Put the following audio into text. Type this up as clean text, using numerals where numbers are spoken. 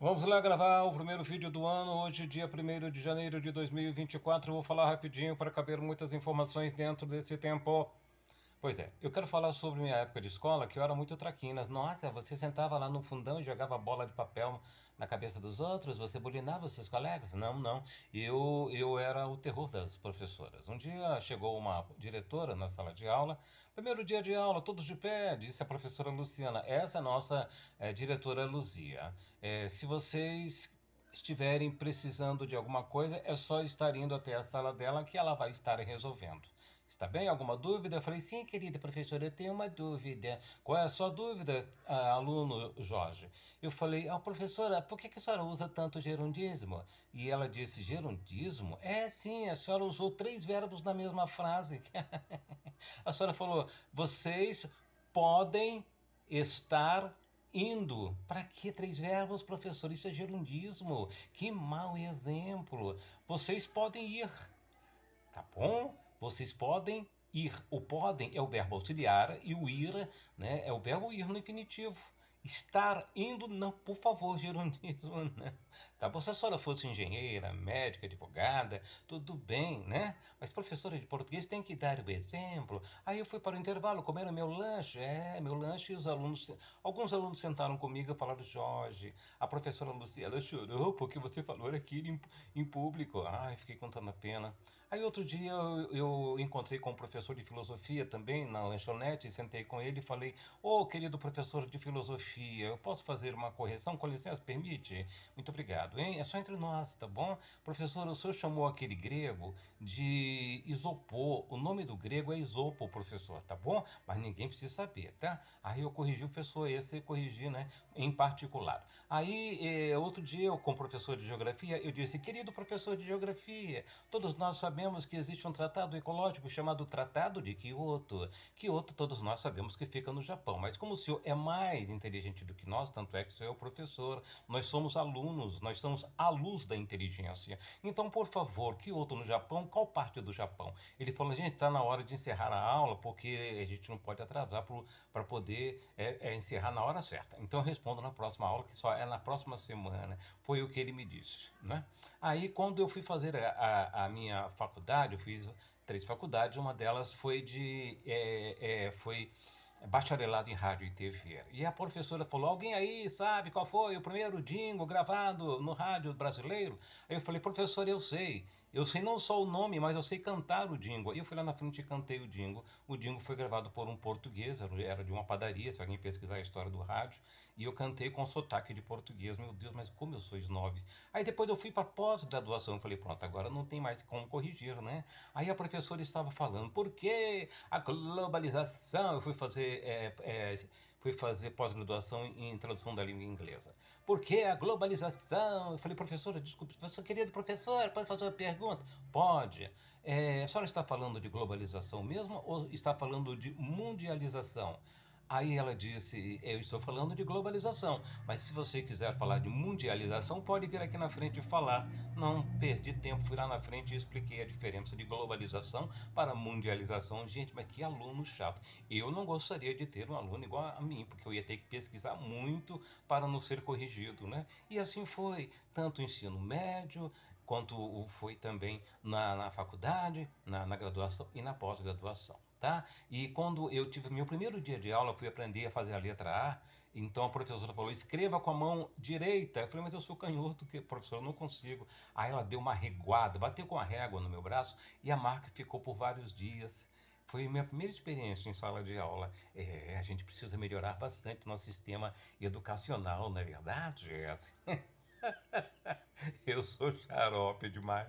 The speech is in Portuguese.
Vamos lá gravar o primeiro vídeo do ano, hoje dia 1º de janeiro de 2024. Eu vou falar rapidinho para caber muitas informações dentro desse tempo. Pois é, eu quero falar sobre minha época de escola, que eu era muito traquinas. Nossa, você sentava lá no fundão e jogava bola de papel na cabeça dos outros? Você bulinava os seus colegas? Não, não. Eu era o terror das professoras. Um dia chegou uma diretora na sala de aula. Primeiro dia de aula, todos de pé, disse a professora Luciana. Essa é a nossa diretora Luzia. Se vocês estiverem precisando de alguma coisa, é só estar indo até a sala dela que ela vai estar resolvendo. Está bem? Alguma dúvida? Eu falei, sim, querida professora, eu tenho uma dúvida. Qual é a sua dúvida, aluno Jorge? Eu falei, professora, por que a senhora usa tanto gerundismo? E ela disse, gerundismo? É, sim, a senhora usou 3 verbos na mesma frase. A senhora falou, vocês podem estar indo. Para que 3 verbos, professor? Isso é gerundismo. Que mau exemplo. Vocês podem ir. Tá bom? Vocês podem ir. O podem é o verbo auxiliar e o ir, né, é o verbo ir no infinitivo. Estar indo, não, por favor, gerundismo, né? Tá bom, se a senhora fosse engenheira, médica, advogada, tudo bem, né? Mas professora de português tem que dar o exemplo. Aí eu fui para o intervalo, comer meu lanche, meu lanche, e alguns alunos sentaram comigo e falaram, Jorge, a professora Luciana chorou porque você falou aquilo em público. Ai, fiquei com tanta pena. Aí outro dia eu encontrei com um professor de filosofia também na lanchonete, sentei com ele e falei, querido professor de filosofia, eu posso fazer uma correção? Com licença, permite? Muito obrigado, hein? É só entre nós, tá bom? Professor, o senhor chamou aquele grego de isopor. O nome do grego é isopo, professor, tá bom? Mas ninguém precisa saber, tá? Aí eu corrigi o professor, esse corrigi, né, em particular. Aí, outro dia, com o professor de geografia, eu disse, querido professor de geografia, todos nós sabemos que existe um tratado ecológico chamado Tratado de Kyoto. Kyoto, todos nós sabemos que fica no Japão, mas como o senhor é mais inteligente do que nós, tanto é que o senhor é o professor, nós somos alunos, nós somos a luz da inteligência. Então, por favor, Kyoto no Japão, qual parte do Japão? Ele falou, gente, está na hora de encerrar a aula, porque a gente não pode atrasar para poder encerrar na hora certa. Então, eu respondo na próxima aula, que só é na próxima semana. Foi o que ele me disse, né? Aí, quando eu fui fazer a minha faculdade, eu fiz 3 faculdades, uma delas foi foi bacharelado em rádio e TV. E a professora falou, alguém aí sabe qual foi o primeiro jingle gravado no rádio brasileiro? Aí eu falei, professor, eu sei. Eu sei não só o nome, mas eu sei cantar o jingle. Aí eu fui lá na frente e cantei o jingle. O jingle foi gravado por um português, era de uma padaria, se alguém pesquisar a história do rádio. E eu cantei com sotaque de português. Meu Deus, mas como eu sou snob. Aí depois eu fui para pós-graduação. Eu falei, pronto, agora não tem mais como corrigir, né? Aí a professora estava falando, por que a globalização? Eu fui fazer pós-graduação em tradução da língua inglesa. Por que a globalização? Eu falei, professora, desculpe, professor, querido professor, pode fazer uma pergunta? Pode. A senhora está falando de globalização mesmo ou está falando de mundialização? Aí ela disse, eu estou falando de globalização, mas se você quiser falar de mundialização, pode vir aqui na frente e falar. Não perdi tempo, fui lá na frente e expliquei a diferença de globalização para mundialização. Gente, mas que aluno chato. Eu não gostaria de ter um aluno igual a mim, porque eu ia ter que pesquisar muito para não ser corrigido, né? E assim foi, tanto o ensino médio, quanto foi também na faculdade, na graduação e na pós-graduação. Tá? E quando eu tive meu primeiro dia de aula, eu fui aprender a fazer a letra A, então a professora falou, escreva com a mão direita. Eu falei, mas eu sou canhoto, professor, eu não consigo. Aí ela deu uma reguada, bateu com a régua no meu braço e a marca ficou por vários dias. Foi a minha primeira experiência em sala de aula. A gente precisa melhorar bastante o nosso sistema educacional, não é verdade, Jess? Eu sou xarope demais.